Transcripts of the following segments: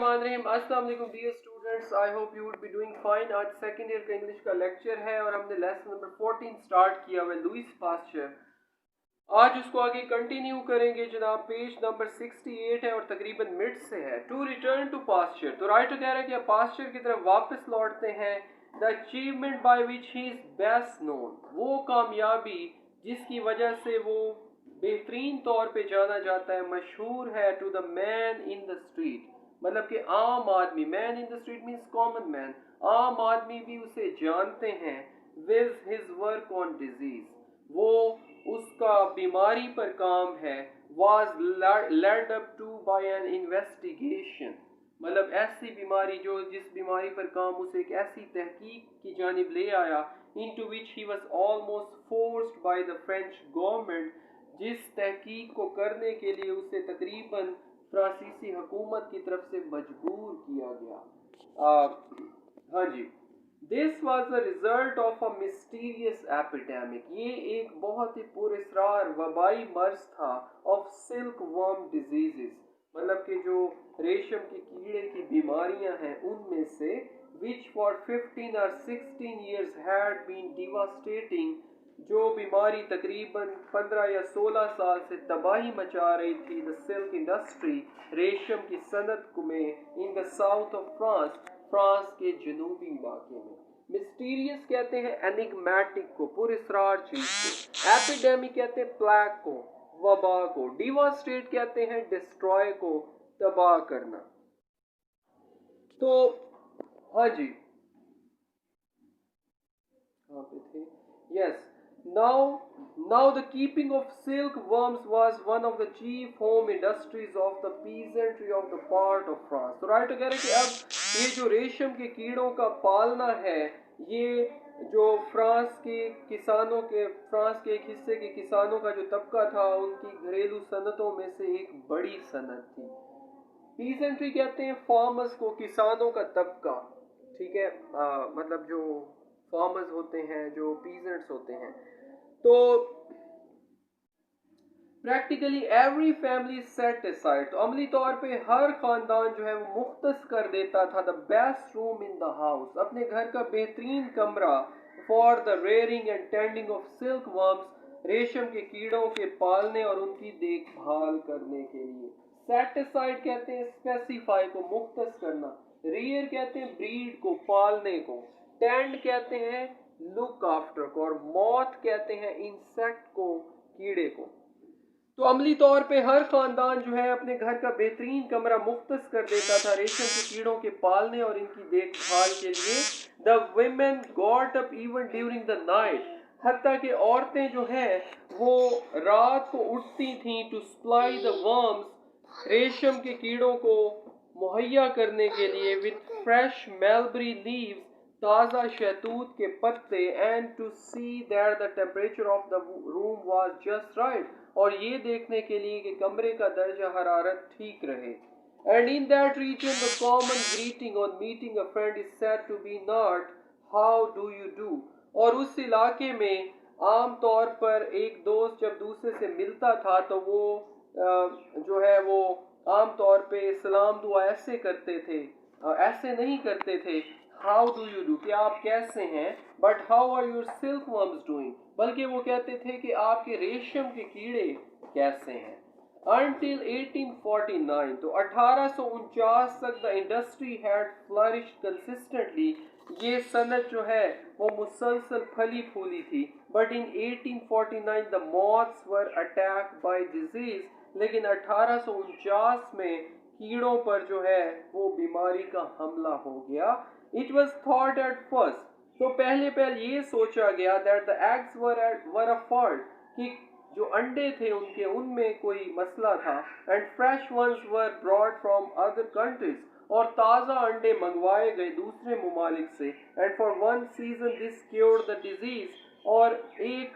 अस्सलाम वालेकुम dear students, I hope you would be doing fine. आज सेकंड ईयर का इंग्लिश का लेक्चर है और हमने लेसन नंबर 14 स्टार्ट किया हुआ लुइस पास्चर। आज उसको आगे कंटिन्यू करेंगे जनाब। पेज नंबर 68 है और तकरीबन मिड से है। टू रिटर्न टू पास्चर, तो राइटर कह रहा है कि पास्चर की तरफ वापस लौटते हैं। The achievement by which he is best known, वो कामयाबी जिसकी वजह से वो बेहतरीन तौर पे जाना जाता है, मशहूर है। To the man in the street, मतलब कि आम आदमी, man in the street means common man, आम आदमी भी उसे जानते हैं। With his work on disease, वो उसका बीमारी पर काम है। Was led up to by an investigation, मतलब ऐसी बीमारी जो जिस बीमारी पर काम उसे एक ऐसी तहकीक की जानिब ले आया। Into which he was almost forced by the French government, जिस तहकीक को करने के लिए उसे तकरीबन फ्रांसीसी हुकूमत की तरफ से मजबूर किया गया। हाँ जी। This was the result of a mysterious epidemic, ये एक बहुत ही पुरस्रार वबाई मर्ज था। ऑफ सिल्क वर्म डिजीजेस, मतलब कि जो रेशम के कीड़े की बीमारियां हैं उनमें से। विच फॉर 15 और 16 years हैड बीन डिवास्टेटिंग, जो बीमारी तकरीबन 15 या 16 साल से तबाही मचा रही थी। द सिल्क इंडस्ट्री, रेशम की सनत में। In the south of France, France के जनूबी इलाके में। मिस्टीरियस कहते हैं एनिग्मेटिक को, पुरस्रार चीज को। एपिडेमिक कहते हैं प्लेग को, वबा को। डिवास्टेट कहते हैं डिस्ट्रॉय को, तबाह करना। तो हाँ जी, कहाँ पे थे? Yes. Now the keeping of silkworms was one of the chief home industries of the peasantry of the part of France. तो राइटर कह रहे हैं कि अब ये जो रेशम के कीड़ों का पालना है, ये जो फ्रांस के एक हिस्से के किसानों का जो तबका था, उनकी घरेलू सनतों में से एक बड़ी सनत थी। पीजेंट्री कहते हैं फार्मर्स को, किसानों का तबका। ठीक है, मतलब जो फार्मर्स होते हैं, जो पीजेंट्स होते हैं। तो practically every family set aside, तो अमली तौर पे हर खानदान जो है वो मुख्तस कर देता था the best room in the house, अपने घर का बेहतरीन कमरा। For the rearing and tending of silk worms, रेशम के कीड़ों के पालने और उनकी देखभाल करने के लिए। सेट असाइड कहते हैं स्पेसिफाई को, मुख्तस करना। रेयर कहते हैं ब्रीड को, पालने को। टेंड कहते हैं लुक आफ्टर को, और मॉथ कहते हैं इंसेक्ट को, कीड़े को। तो अमली तौर पे हर खानदान जो है अपने घर का बेहतरीन कमरा मुख्तस कर देता था रेशम के कीड़ों के पालने और इनकी देखभाल के लिए। The women got up even during the night, हत्ता कि औरतें जो है वो रात को उठती थीं। टू सप्लाई द वर्म्स, रेशम के कीड़ों को मुहैया करने के लिए। विथ फ्रेश मेलबरी लीव्स, ताज़ा शहतूत के पत्ते। And to see that the temperature of the room was just right, और ये देखने के लिए कि कमरे का दर्जा हरारत ठीक रहे। And in that region the common greeting on meeting a friend is said to be not how do you do, और उस इलाके में आम तौर पर एक दोस्त जब दूसरे से मिलता था तो वो जो है वो आम तौर पे सलाम दुआ ऐसे करते थे, ऐसे नहीं करते थे हाउ डू यू डू, कि आप कैसे हैं। But how are your silkworms doing, बल्कि वो कहते थे कि आपके रेशम के कीड़े कैसे हैं। Until 1849, तो 1849 तक the industry had flourished consistently, ये सनत जो है वो मुसलसल फली फूली थी। But in 1849 the moths were attacked by disease, लेकिन 1849 में कीड़ों पर जो है वो बीमारी का हमला हो गया। It was thought at first, तो पहले ये सोचा गया that the eggs were a fault, कि जो अंडे थे उनके उनमें कोई मसला था। And fresh ones were broad from other countries, और ताज़ा अंडे मंगवाए गए दूसरे ममालिक से। And for one season this cured the disease, और एक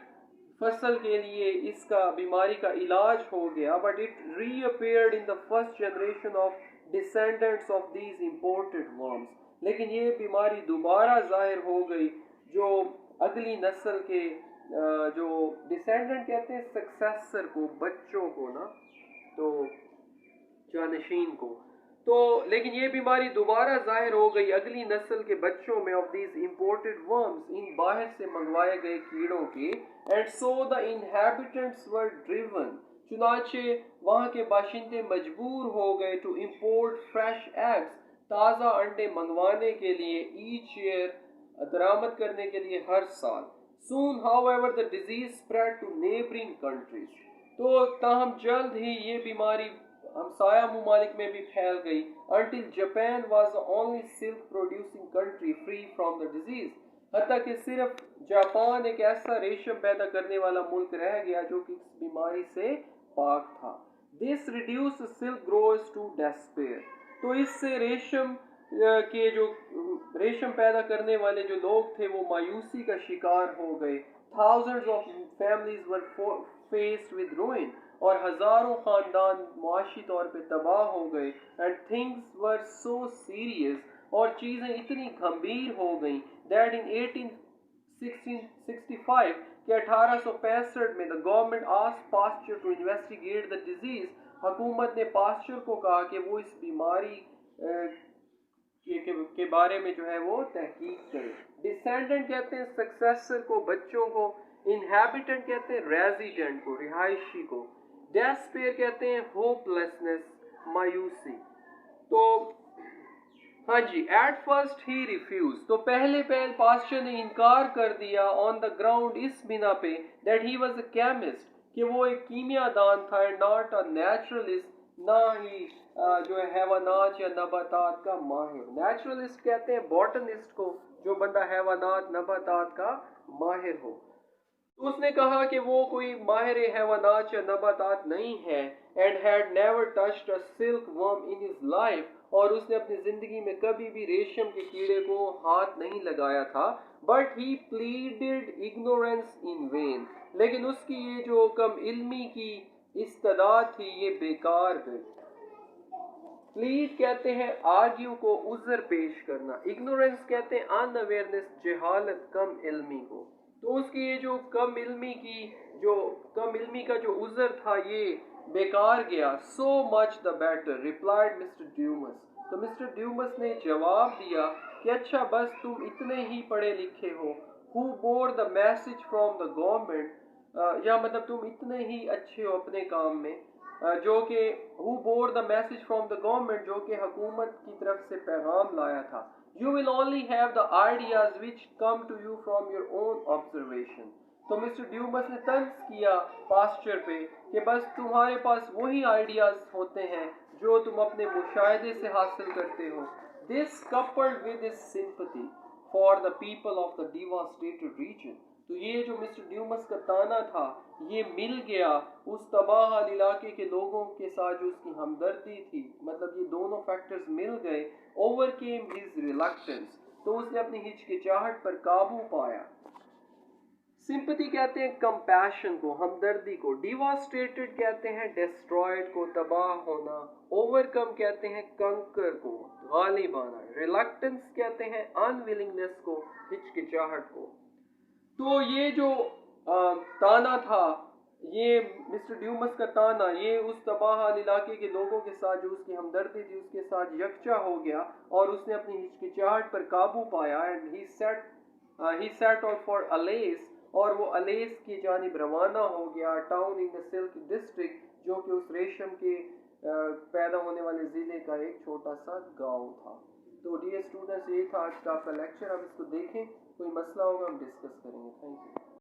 फसल के लिए इसका बीमारी का इलाज हो गया। But it reappeared in the first generation of descendants of these imported worms, लेकिन ये बीमारी दोबारा जाहिर हो गई जो अगली नस्ल के जो डिसेंडेंट कहते हैं सक्सेसर को, बच्चों को ना, तो जानशीन को। तो लेकिन ये बीमारी दोबारा जाहिर हो गई अगली नस्ल के बच्चों में ऑफ दीज इंपोर्टेड वर्म्स, इन बाहर से मंगवाए गए कीड़ों के। And so the inhabitants were driven, चुनाचे वहाँ के बाशिंदे मजबूर हो गए टू इम्पोर्ट फ्रेश एग्स, ताज़ा अंडे मंगवाने के लिए, ईच ईयर दरामद करने के लिए हर साल। Soon however the disease spread to neighbouring countries, तो ताहम जल्द ही ये बीमारी हमसाया ममालिक में भी फैल गई। Until Japan was the only silk producing country free from the disease, हत्ता कि सिर्फ जापान एक ऐसा रेशम पैदा करने वाला मुल्क रह गया जो कि इस बीमारी से पाक था। This reduce silk growers to despair, तो इससे रेशम के जो रेशम पैदा करने वाले जो लोग थे वो मायूसी का शिकार हो गए। Thousands of families were faced with रूइन, और हजारों खानदान मुआशी तौर पे तबाह हो गए। And things were so serious, और चीज़ें इतनी गंभीर हो गई दैट इन 1665 के 1865 में the government asked Pasteur to investigate the disease, हुकूमत ने पास्चर को कहा कि वो इस बीमारी के बारे में जो है वो तहकीक करे। डिसेंडेंट कहते हैं सक्सेसर को, बच्चों को। इनहैबिटेंट कहते हैं रेजिडेंट को, रिहायशी को। डेस्पेयर कहते हैं होपलेसनेस, मायूसी। तो हाँ जी, एट फर्स्ट ही रिफ्यूज, तो पहले पास्चर ने इनकार कर दिया ऑन द ग्राउंड, इस बिना पे that he was a chemist, कि वो एक कीमियादान था, एंड नॉट अ नेचुरलिस्ट, ना ही जो है हैवानात या नबातात का माहिर। नेचुरलिस्ट कहते हैं बॉटनिस्ट को, जो बंदा हैवानात नबातात का माहिर हो। तो उसने कहा कि वो कोई माहिर हैवानात या नबातात नहीं है, and had never touched a silk worm in his life, और उसने अपनी जिंदगी में कभी भी रेशम के कीड़े को हाथ नहीं लगाया था। But he pleaded ignorance in when, लेकिन उसकी ये जो कम इल्मी की इस्तदाद थी ये बेकार गई। प्लीड कहते हैं आर्ग्यू को, उज़र पेश करना। इग्नोरेंस कहते हैं अनअवेयरनेस, जहालत, कम इल्मी को। तो उसकी ये जो कम इल्मी का जो उज़र था ये बेकार गया। So much the better, replied mister Dumas, तो मिस्टर ड्यूमस ने जवाब दिया कि अच्छा बस तुम इतने ही पढ़े लिखे हो। Who bore the message from the government, या मतलब तुम इतने ही अच्छे हो अपने काम में, जो कि who bore the message from the government, जो कि हुकूमत की तरफ से पैगाम लाया था। You will only have the ideas which come to you from your own observation, तो मिस्टर ड्यूमस ने तंज किया पास्चर पे कि बस तुम्हारे पास वही आइडियाज होते हैं जो तुम अपने मुशाहिदे से हासिल करते हो। This coupled with his sympathy for the people of the devastated region, तो ये जो मिस्टर ड्यूमस का ताना था ये मिल गया उस तबाह इलाके के लोगों के साथ जो उसकी हमदर्दी थी, मतलब ये दोनों फैक्टर्स मिल गए। ओवरकेम हिज रिलक्टेंस, तो उसने अपनी हिचकिचाहट पर काबू पाया। सिंपैथी कहते हैं कंपैशन को, हमदर्दी को। डिवास्टेटेड कहते हैं डिस्ट्रॉयड को, तबाह होना। ओवरकम कहते हैं कंकर को, गालिब आना। रिलक्टेंस कहते हैं अनविलिंगनेस को, हिचकिचाहट को। तो ये जो ताना था, ये मिस्टर ड्यूमस का ताना, ये उस तबाह इलाके के लोगों के साथ जो उसकी हमदर्दी थी उसके साथ यकजा हो गया, और उसने अपनी हिचकिचाहट पर काबू पाया। And he set out for Ales, और वो अलेस की जानिब रवाना हो गया। Town in the silk district, जो कि उस रेशम के पैदा होने वाले ज़िले का एक छोटा सा गांव था। तो डियर स्टूडेंट्स, ये था आज का आपका लेक्चर। अब इसको देखें, कोई मसला होगा हम डिस्कस करेंगे। Thank you.